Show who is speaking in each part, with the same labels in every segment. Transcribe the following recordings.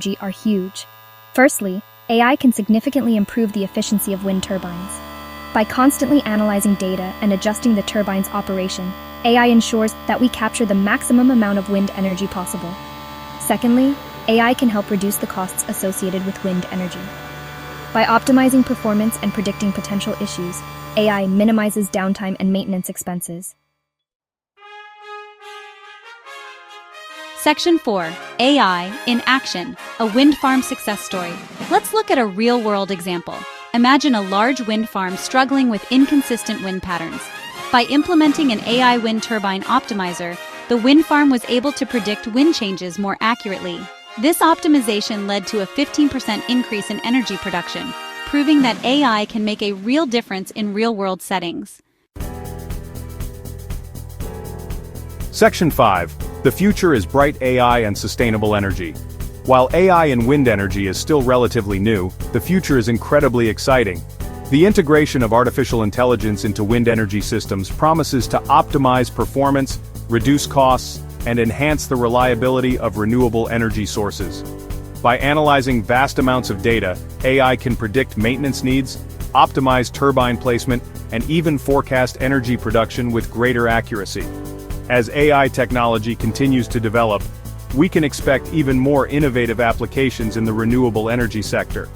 Speaker 1: energy are huge. Firstly, AI can significantly improve the efficiency of wind turbines. By constantly analyzing data and adjusting the turbine's operation, AI ensures that we capture the maximum amount of wind energy possible. Secondly, AI can help reduce the costs associated with wind energy. By optimizing performance and predicting potential issues, AI minimizes downtime and maintenance expenses.
Speaker 2: Section 4. AI in Action, a wind farm success story. Let's look at a real-world example. Imagine a large wind farm struggling with inconsistent wind patterns. By implementing an AI wind turbine optimizer, the wind farm was able to predict wind changes more accurately. This optimization led to a 15% increase in energy production, proving that AI can make a real difference in real-world settings.
Speaker 3: Section 5. The future is bright AI and sustainable energy. While AI in wind energy is still relatively new, the future is incredibly exciting. The integration of artificial intelligence into wind energy systems promises to optimize performance, reduce costs, and enhance the reliability of renewable energy sources. By analyzing vast amounts of data, AI can predict maintenance needs, optimize turbine placement, and even forecast energy production with greater accuracy. As AI technology continues to develop, we can expect even more innovative applications in the renewable energy sector.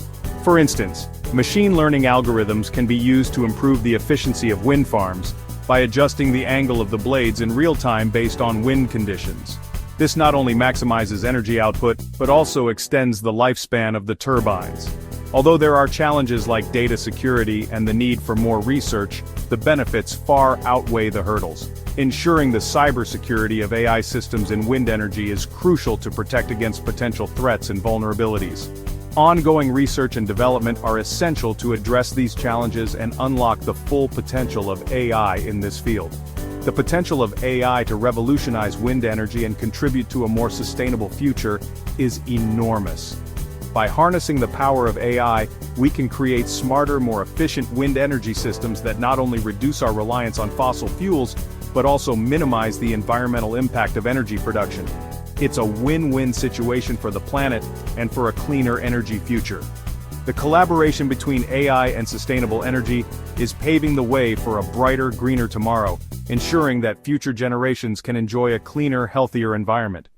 Speaker 3: For instance, machine learning algorithms can be used to improve the efficiency of wind farms by adjusting the angle of the blades in real time based on wind conditions. This not only maximizes energy output, but also extends the lifespan of the turbines. Although there are challenges like data security and the need for more research, the benefits far outweigh the hurdles. Ensuring the cybersecurity of AI systems in wind energy is crucial to protect against potential threats and vulnerabilities. Ongoing research and development are essential to address these challenges and unlock the full potential of AI in this field. The potential of AI to revolutionize wind energy and contribute to a more sustainable future is enormous. By harnessing the power of AI, we can create smarter, more efficient wind energy systems that not only reduce our reliance on fossil fuels, but also minimize the environmental impact of energy production. It's a win-win situation for the planet and for a cleaner energy future. The collaboration between AI and sustainable energy is paving the way for a brighter, greener tomorrow, ensuring that future generations can enjoy a cleaner, healthier environment.